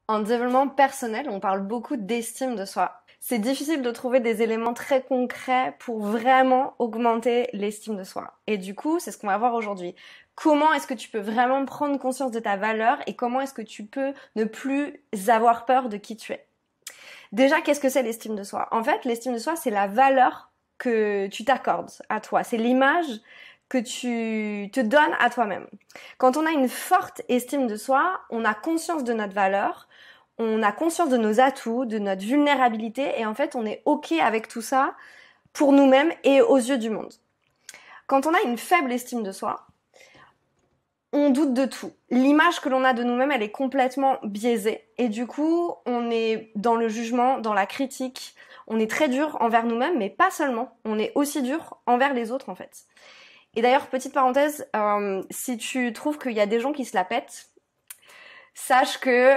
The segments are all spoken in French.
En développement personnel, on parle beaucoup d'estime de soi. C'est difficile de trouver des éléments très concrets pour vraiment augmenter l'estime de soi. Et du coup, c'est ce qu'on va voir aujourd'hui. Comment est-ce que tu peux vraiment prendre conscience de ta valeur et comment est-ce que tu peux ne plus avoir peur de qui tu es? Déjà, qu'est-ce que c'est l'estime de soi? En fait, l'estime de soi, c'est la valeur que tu t'accordes à toi. C'est l'image que tu te donnes à toi-même. Quand on a une forte estime de soi, on a conscience de notre valeur, on a conscience de nos atouts, de notre vulnérabilité, et en fait, on est OK avec tout ça pour nous-mêmes et aux yeux du monde. Quand on a une faible estime de soi, on doute de tout. L'image que l'on a de nous-mêmes, elle est complètement biaisée. Et du coup, on est dans le jugement, dans la critique. On est très dur envers nous-mêmes, mais pas seulement. On est aussi dur envers les autres, en fait. Et d'ailleurs, petite parenthèse, si tu trouves qu'il y a des gens qui se la pètent, sache que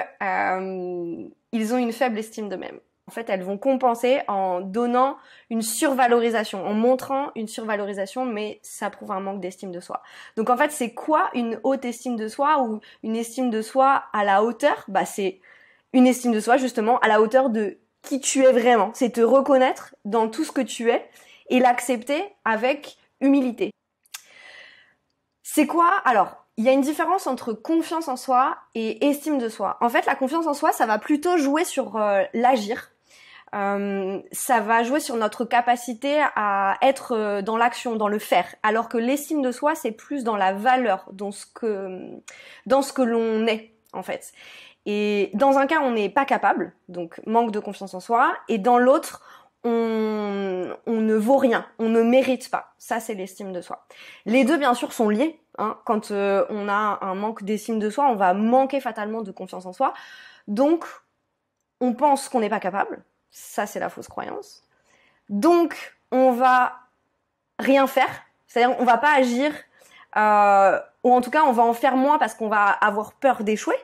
ils ont une faible estime d'eux-mêmes. En fait, elles vont compenser en donnant une survalorisation, en montrant une survalorisation, mais ça prouve un manque d'estime de soi. Donc en fait, c'est quoi une haute estime de soi ou une estime de soi à la hauteur? Bah, c'est une estime de soi justement à la hauteur de qui tu es vraiment. C'est te reconnaître dans tout ce que tu es et l'accepter avec humilité. C'est quoi? Alors, il y a une différence entre confiance en soi et estime de soi. En fait, la confiance en soi, ça va plutôt jouer sur l'agir. Ça va jouer sur notre capacité à être dans l'action, dans le faire. Alors que l'estime de soi, c'est plus dans la valeur, dans ce que l'on est, en fait. Et dans un cas, on n'est pas capable, donc manque de confiance en soi. Et dans l'autre, on ne vaut rien, on ne mérite pas. Ça, c'est l'estime de soi. Les deux, bien sûr, sont liés. Quand on a un manque d'estime de soi, on va manquer fatalement de confiance en soi. Donc, on pense qu'on n'est pas capable. Ça, c'est la fausse croyance. Donc, on va rien faire. C'est-à-dire, on va pas agir, ou en tout cas, on va en faire moins parce qu'on va avoir peur d'échouer.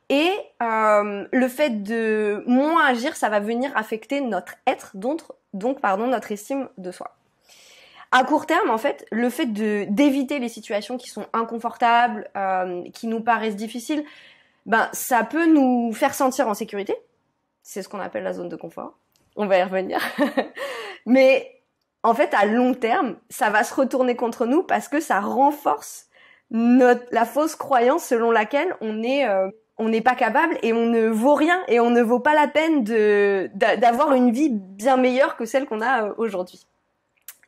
Et le fait de moins agir, ça va venir affecter notre être, donc notre estime de soi. À court terme, en fait, le fait d'éviter les situations qui sont inconfortables, qui nous paraissent difficiles, ben ça peut nous faire sentir en sécurité. C'est ce qu'on appelle la zone de confort. On va y revenir. Mais en fait, à long terme, ça va se retourner contre nous parce que ça renforce la fausse croyance selon laquelle on n'est pas capable et on ne vaut rien et on ne vaut pas la peine d'avoir une vie bien meilleure que celle qu'on a aujourd'hui.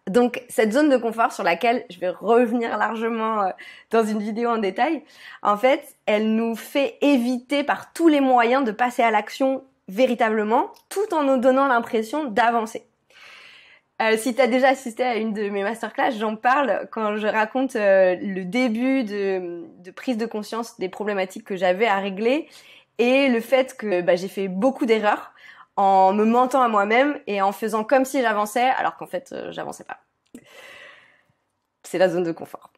Donc cette zone de confort sur laquelle je vais revenir largement dans une vidéo en détail, en fait, elle nous fait éviter par tous les moyens de passer à l'action véritablement, tout en nous donnant l'impression d'avancer. Si tu as déjà assisté à une de mes masterclass, j'en parle quand je raconte le début de prise de conscience des problématiques que j'avais à régler et le fait que j'ai fait beaucoup d'erreurs en me mentant à moi-même et en faisant comme si j'avançais alors qu'en fait j'avançais pas. C'est la zone de confort.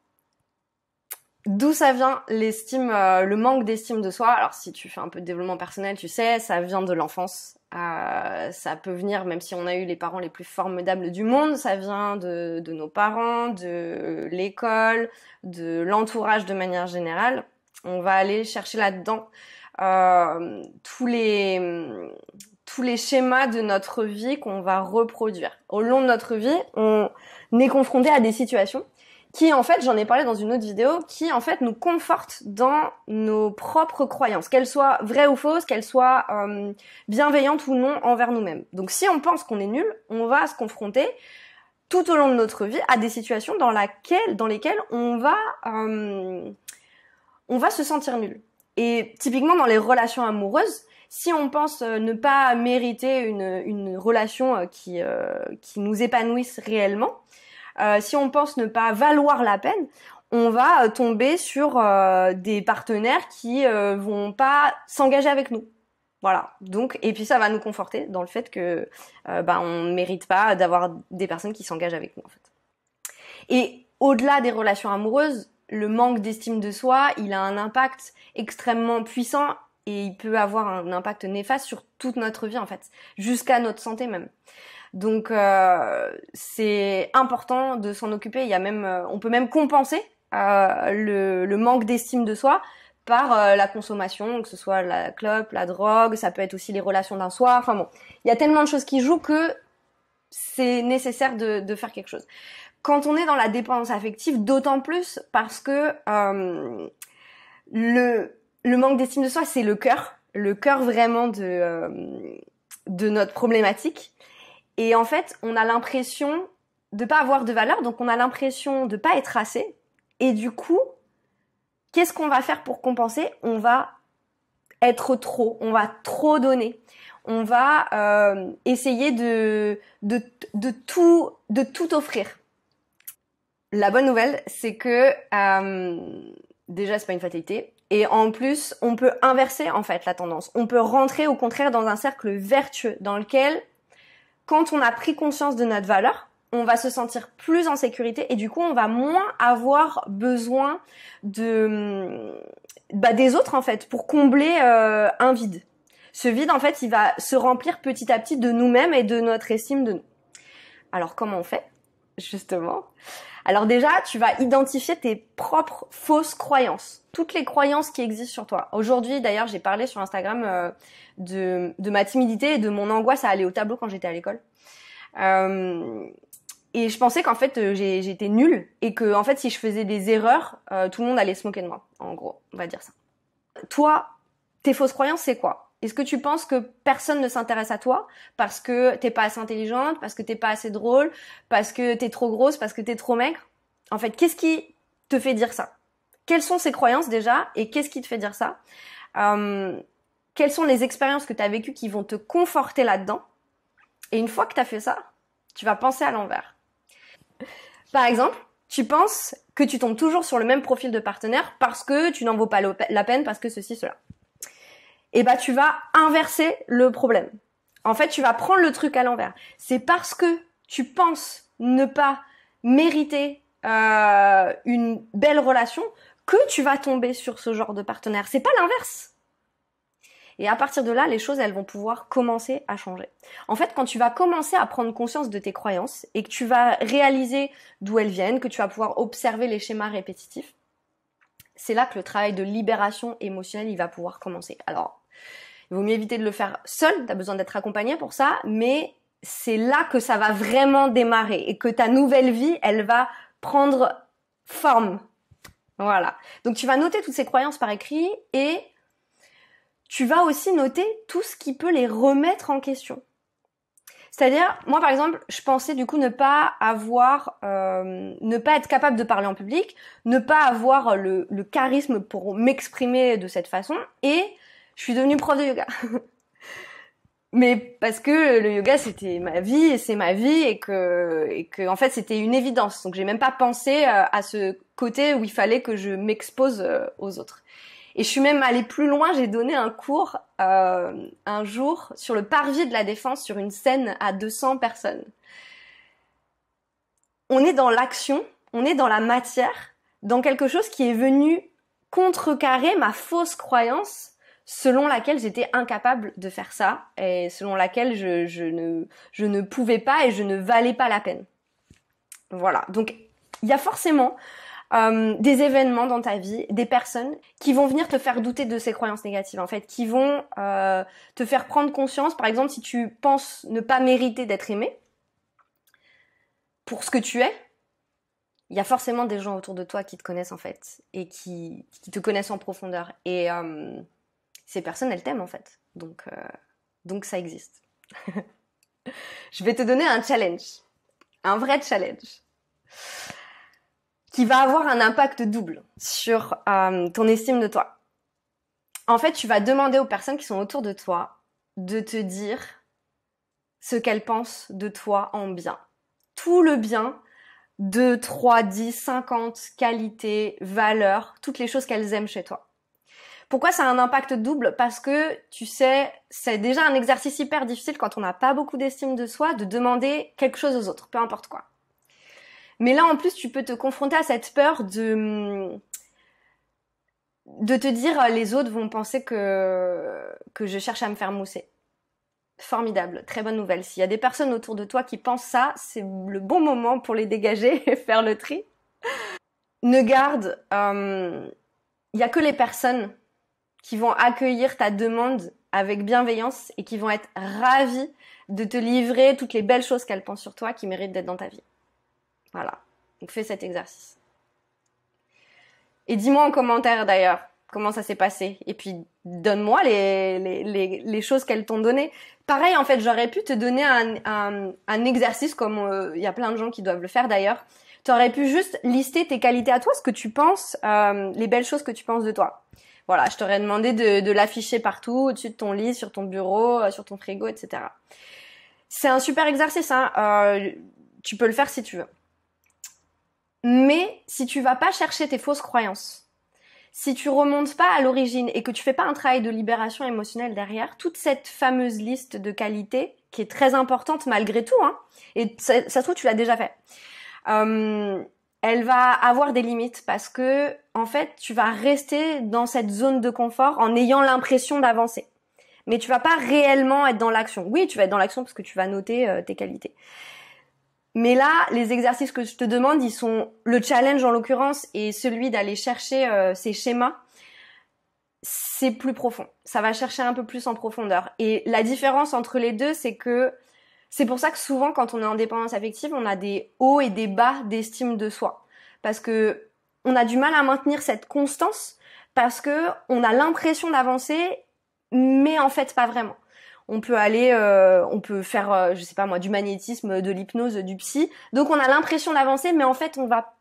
D'où ça vient le manque d'estime de soi? Alors si tu fais un peu de développement personnel, tu sais, ça vient de l'enfance. Ça peut venir, même si on a eu les parents les plus formidables du monde, ça vient de nos parents, de l'école, de l'entourage de manière générale. On va aller chercher là-dedans tous les schémas de notre vie qu'on va reproduire. Au long de notre vie, on est confronté à des situations qui, en fait, j'en ai parlé dans une autre vidéo, qui, en fait, nous confortent dans nos propres croyances, qu'elles soient vraies ou fausses, qu'elles soient bienveillantes ou non envers nous-mêmes. Donc, si on pense qu'on est nul, on va se confronter tout au long de notre vie à des situations dans lesquelles on va se sentir nul. Et typiquement, dans les relations amoureuses, si on pense ne pas mériter une relation qui nous épanouisse réellement, si on pense ne pas valoir la peine, on va tomber sur des partenaires qui vont pas s'engager avec nous. Voilà. Donc, et puis ça va nous conforter dans le fait que on ne mérite pas d'avoir des personnes qui s'engagent avec nous, en fait. Et au-delà des relations amoureuses, le manque d'estime de soi, il a un impact extrêmement puissant et il peut avoir un impact néfaste sur toute notre vie, en fait, jusqu'à notre santé même. Donc c'est important de s'en occuper. Il y a même, on peut même compenser le manque d'estime de soi par la consommation, que ce soit la clope, la drogue, ça peut être aussi les relations d'un soir, enfin bon, il y a tellement de choses qui jouent que c'est nécessaire de faire quelque chose. Quand on est dans la dépendance affective, d'autant plus parce que le manque d'estime de soi, c'est le cœur vraiment de notre problématique. Et en fait, on a l'impression de pas avoir de valeur, donc on a l'impression de pas être assez. Et du coup, qu'est-ce qu'on va faire pour compenser? On va être trop, on va trop donner. On va essayer de tout offrir. La bonne nouvelle, c'est que déjà, c'est pas une fatalité. Et en plus, on peut inverser en fait la tendance. On peut rentrer au contraire dans un cercle vertueux dans lequel, quand on a pris conscience de notre valeur, on va se sentir plus en sécurité et du coup, on va moins avoir besoin des autres en fait pour combler un vide. Ce vide, en fait, il va se remplir petit à petit de nous-mêmes et de notre estime de nous. Alors, comment on fait, justement? Alors déjà, tu vas identifier tes propres fausses croyances. Toutes les croyances qui existent sur toi. Aujourd'hui, d'ailleurs, j'ai parlé sur Instagram de ma timidité et de mon angoisse à aller au tableau quand j'étais à l'école. Et je pensais qu'en fait, j'étais nulle et que, en fait, si je faisais des erreurs, tout le monde allait se moquer de moi. En gros, on va dire ça. Toi, tes fausses croyances, c'est quoi? Est-ce que tu penses que personne ne s'intéresse à toi parce que t'es pas assez intelligente, parce que t'es pas assez drôle, parce que t'es trop grosse, parce que t'es trop maigre? En fait, qu'est-ce qui te fait dire ça? Quelles sont ces croyances déjà et qu'est-ce qui te fait dire ça? Quelles sont les expériences que t'as vécues qui vont te conforter là-dedans? Et une fois que t'as fait ça, tu vas penser à l'envers. Par exemple, tu penses que tu tombes toujours sur le même profil de partenaire parce que tu n'en vaux pas la peine, parce que ceci, cela. Et bah tu vas inverser le problème. En fait, tu vas prendre le truc à l'envers. C'est parce que tu penses ne pas mériter une belle relation que tu vas tomber sur ce genre de partenaire. C'est pas l'inverse. Et à partir de là, les choses, elles vont pouvoir commencer à changer. En fait, quand tu vas commencer à prendre conscience de tes croyances et que tu vas réaliser d'où elles viennent, que tu vas pouvoir observer les schémas répétitifs, c'est là que le travail de libération émotionnelle, il va pouvoir commencer. Alors, il vaut mieux éviter de le faire seul, tu as besoin d'être accompagné pour ça, mais c'est là que ça va vraiment démarrer et que ta nouvelle vie, elle va prendre forme. Voilà. Donc tu vas noter toutes ces croyances par écrit et tu vas aussi noter tout ce qui peut les remettre en question. C'est-à-dire, moi par exemple, je pensais du coup ne pas être capable de parler en public, ne pas avoir le charisme pour m'exprimer de cette façon, et je suis devenue prof de yoga. Mais parce que le yoga c'était ma vie et c'est ma vie et que en fait c'était une évidence. Donc j'ai même pas pensé à ce côté où il fallait que je m'expose aux autres. Et je suis même allée plus loin, j'ai donné un cours un jour sur le parvis de la Défense, sur une scène à 200 personnes. On est dans l'action, on est dans la matière, dans quelque chose qui est venu contrecarrer ma fausse croyance selon laquelle j'étais incapable de faire ça et selon laquelle je ne pouvais pas et je ne valais pas la peine. Voilà, donc il y a forcément des événements dans ta vie, des personnes qui vont venir te faire douter de ces croyances négatives, en fait, qui vont te faire prendre conscience, par exemple, si tu penses ne pas mériter d'être aimé pour ce que tu es, il y a forcément des gens autour de toi qui te connaissent, en fait, et qui te connaissent en profondeur. Et ces personnes, elles t'aiment, en fait. Donc ça existe. Je vais te donner un challenge, un vrai challenge, qui va avoir un impact double sur ton estime de toi. En fait, tu vas demander aux personnes qui sont autour de toi de te dire ce qu'elles pensent de toi en bien. Tout le bien, 2, 3, 10, 50 qualités, valeurs, toutes les choses qu'elles aiment chez toi. Pourquoi ça a un impact double? Parce que, tu sais, c'est déjà un exercice hyper difficile quand on n'a pas beaucoup d'estime de soi de demander quelque chose aux autres, peu importe quoi. Mais là, en plus, tu peux te confronter à cette peur de te dire les autres vont penser que je cherche à me faire mousser. Formidable, très bonne nouvelle. S'il y a des personnes autour de toi qui pensent ça, c'est le bon moment pour les dégager et faire le tri. Ne garde... il y a que les personnes qui vont accueillir ta demande avec bienveillance et qui vont être ravies de te livrer toutes les belles choses qu'elles pensent sur toi qui méritent d'être dans ta vie. Voilà. Donc fais cet exercice. Et dis-moi en commentaire d'ailleurs comment ça s'est passé. Et puis donne-moi les choses qu'elles t'ont données. Pareil, en fait, j'aurais pu te donner un exercice comme il y a plein de gens qui doivent le faire d'ailleurs. Tu aurais pu juste lister tes qualités à toi, ce que tu penses, les belles choses que tu penses de toi. Voilà, je t'aurais demandé de l'afficher partout, au-dessus de ton lit, sur ton bureau, sur ton frigo, etc. C'est un super exercice, hein. Tu peux le faire si tu veux. Mais si tu vas pas chercher tes fausses croyances, si tu remontes pas à l'origine et que tu fais pas un travail de libération émotionnelle derrière, toute cette fameuse liste de qualités, qui est très importante malgré tout, hein, et ça se trouve tu l'as déjà fait, elle va avoir des limites parce que, en fait, tu vas rester dans cette zone de confort en ayant l'impression d'avancer. Mais tu vas pas réellement être dans l'action. Oui, tu vas être dans l'action parce que tu vas noter tes qualités. Mais là, les exercices que je te demande, ils sont le challenge en l'occurrence et celui d'aller chercher ces schémas, c'est plus profond. Ça va chercher un peu plus en profondeur. Et la différence entre les deux, c'est que c'est pour ça que souvent, quand on est en dépendance affective, on a des hauts et des bas d'estime de soi. Parce que on a du mal à maintenir cette constance parce que on a l'impression d'avancer, mais en fait pas vraiment. On peut faire, je sais pas moi, du magnétisme, de l'hypnose, du psy. Donc on a l'impression d'avancer, mais en fait on va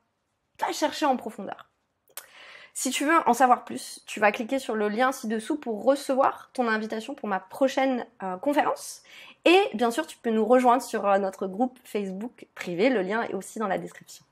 pas chercher en profondeur. Si tu veux en savoir plus, tu vas cliquer sur le lien ci-dessous pour recevoir ton invitation pour ma prochaine conférence. Et bien sûr, tu peux nous rejoindre sur notre groupe Facebook privé. Le lien est aussi dans la description.